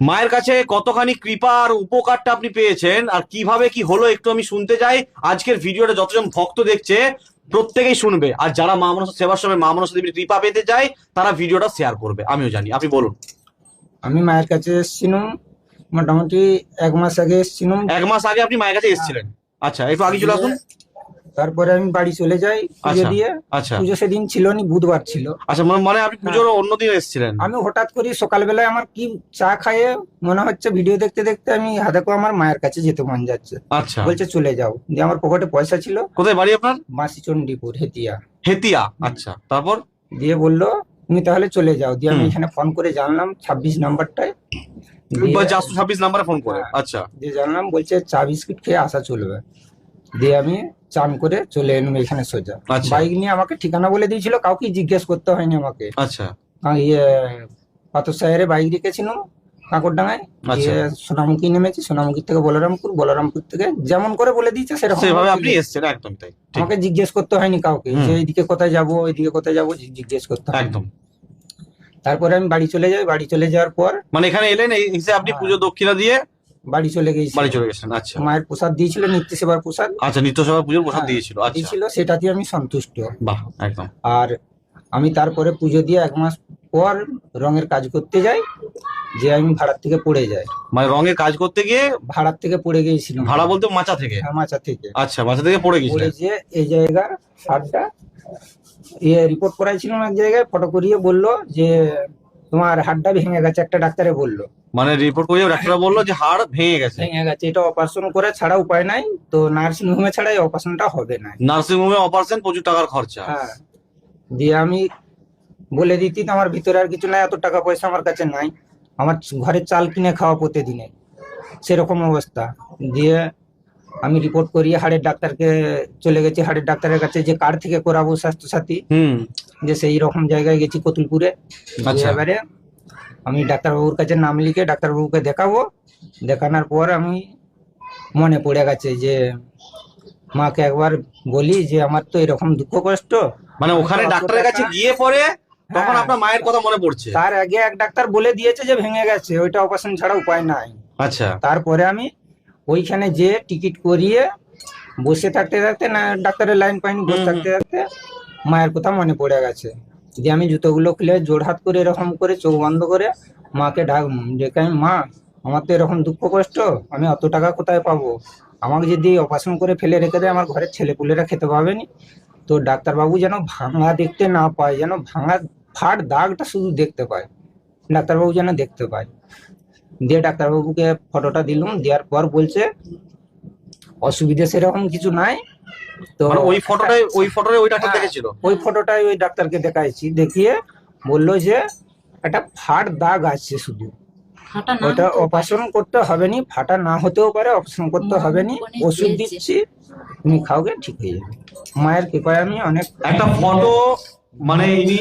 মায়ের কাছে কতখানি কৃপা আর উপকারটা আপনি পেয়েছেন আর কিভাবে কি হলো একটু আমি শুনতে চাই। আজকের ভিডিওটা যতজন ভক্ত দেখছে প্রত্যেকেই শুনবে, আর যারা মা মনসা সেবার সময় মা মনসা দেবীর কৃপা পেতে চায় তারা ভিডিওটা শেয়ার করবে, আমিও জানি। আপনি বলুন। আমি মায়ের কাছে এসেছিলাম মোটামুটি 1 মাস আগে এসেছিলাম। 1 মাস আগে আপনি মায়ের কাছে এসেছিলেন? আচ্ছা, একটু আগে চলে আসুন। তারপরে আমি বাড়ি চলে যাই পুজো আচ্ছা দিয়ে। আচ্ছা পুজো সেদিন ছিল নি, বুধবার ছিল। আচ্ছা, মানে আপনি পুজোর অন্যদিন এসেছিলেন? আমি হঠাৎ করে সকালবেলায় আমার কি চা খাইয়ে মনে হচ্ছে ভিডিও দেখতে দেখতে আমি হাদাকো আমার মায়ের কাছে যেতে মন যাচ্ছে। আচ্ছা, বলছে চলে যাও। দিয়ে আমার পকেটে পয়সা ছিল। কোথায় বাড়ি আপনার? বাঁশিচণ্ডীপুর, হেতিয়া। হেতিয়া, আচ্ছা। তারপর? দিয়ে বললো তুমি তাহলে চলে যাও। দিয়ে আমি এখানে ফোন করে জানলাম 26 নাম্বারটায়। 426 নাম্বারে ফোন করে? আচ্ছা। দিয়ে জানলাম, বলছে চা বিস্কিট খেয়ে আসা চলবে। দিয়ে আমি চান করে চলে এলাম এখানে সোজা। আচ্ছা। বাইক নিয়ে আমাকে ঠিকানা বলে দিয়েছিল, কাউকে জিজ্ঞেস করতে হয়নি আমাকে। আচ্ছা পাথর সাহেরে বাইক রেখেছিলাম কাকরডাঙ্গায়। আচ্ছা। দিয়ে সোনামুখী নেমেছি, সোনামুখী থেকে বলরামপুর, বলরামপুর থেকে যেমন করে বলে দিয়েছে সেরকম সেভাবে আপনি এসেছেন, একদম তাই। ঠিক। আমাকে জিজ্ঞেস করতে হয়নি কাউকে যে এইদিকে কোথায় যাবো এইদিকে কোথায় যাবো, জিজ্ঞেস করতে হয় একদম। তারপরে আমি বাড়ি চলে যাই। বাড়ি চলে যাওয়ার পর মানে এখানে এলেন এসে আপনি পুজো দক্ষিণা দিয়ে বাড়ি চলে গেছি। বাড়ি চলে গেছেন? আচ্ছা মায়ের প্রসাদ দিয়েছিল, নিত্য সেবার প্রসাদ। আচ্ছা, নিত্য সেবা পুজোর প্রসাদ হ্যাঁ, দিয়েছিল? আচ্ছা, দিয়েছিল, সেটাতে আমি সন্তুষ্ট। বাহ, একদম। আর আমি তারপরে পুজো দিয়ে 1 মাস পর রঙের কাজ করতে যাই। যে আমি ভাড়ার থেকে পড়ে যাই। মানে রঙের কাজ করতে গিয়ে ভাড়ার থেকে পড়ে গিয়েছিলাম। ভাড়া বলতে মাচা থেকে? হ্যাঁ, মাচা থেকে। আচ্ছা, মাচা থেকে পড়ে পড়ে গেছিলেন? যে এই জায়গার হাড়টা রিপোর্ট করাইছিলাম এক জায়গায়, ফটো করিয়ে বললো যে তোমার হাড়টা ভেঙে গেছে, একটা ডাক্তারে বললো। মানে রিপোর্ট করে ডাক্তার বললো যে হাড় ভেঙে গেছে? ভেঙে গেছে, এটা অপারেশন করে ছাড়া উপায় নাই। তো নার্সিং হোমে ছাড়া এই অপারেশনটা হবে না। নার্সিং হোমে অপারেশন, প্রচুর টাকার খরচা। হ্যাঁ। দিয়ে আমি বলে দিতি তো আমার ভিতরে আর কিছু নাই, এত টাকা পয়সা আমার কাছে নাই। আমার ঘরে চাল কিনে খাওয়া প্রতিদিনে, সেরকম অবস্থা। দিয়ে আমি রিপোর্ট করিয়ে হাড়ের ডাক্তারকে চলে গেছি, হাড়ের ডাক্তারের কাছে যে কার্ড থেকে করাবো স্বাস্থ্য সাথী, যে সেই রকম জায়গায় গেছি কতুলপুরে। আচ্ছা। এবারে আমি ডাক্তারবাবুর কাছে নাম লিখে ডাক্তারবাবুকে দেখাবো। দেখানোর পর আমি মনে পড়ে গেছে যে মাকে একবার বলি যে আমার তো এরকম দুঃখ কষ্ট। মানে ওখানে ডাক্তারের কাছে গিয়ে পরে তখন হ্যাঁ, আপনার মায়ের কথা মনে পড়ছে? তার আগে এক ডাক্তার বলে দিয়েছে যে ভেঙে গেছে, ওইটা অপারেশন ছাড়া উপায় নাই। আচ্ছা। তারপরে আমি ওইখানে যে টিকিট করিয়ে বসে থাকতে থাকতে, না ডাক্তারের লাইন পাইনি, বসে থাকতে থাকতে মায়ের কথা মনে পড়ে গেছে। যে আমি জুতোগুলো খুলে জোড়হাত করে এরকম করে চোখ বন্ধ করে মাকে ডেকে আমি, মা আমার তো এরকম দুঃখ কষ্ট, আমি অত টাকা কোথায় পাবো? আমাকে যদি অপারেশন করে ফেলে রেখে দেয় আমার ঘরের ছেলেপুলেরা খেতে পাবেনি। তো ডাক্তারবাবু যেন ভাঙা দেখতে না পায়, যেন ভাঙা ফাট দাগটা শুধু দেখতে পায়, ডাক্তারবাবু যেন দেখতে পায়। দিয়ে ডাক্তারবাবুকে ফটোটা দিলাম, দেওয়ার পর বলছে অসুবিধা সেরকম কিছু নাই। তো মানে ওই ফটোটাই ওই ডাক্তার দেখেছিল? ওই ফটোটাই ওই ডাক্তারকে দেখাইছি, দেখিয়ে বললো যে একটা ফাট দাগ আছে শুধু, ওটা অপারেশন করতে হবে নি, ফাটা না হতেও পারে, অপারেশন করতে হবে নি, ওষুধ দিচ্ছি তুমি খাওগে ঠিক হয়ে যাবে। মায়ের কৃপায় আমি অনেক একটা ফটো, মানে ইনি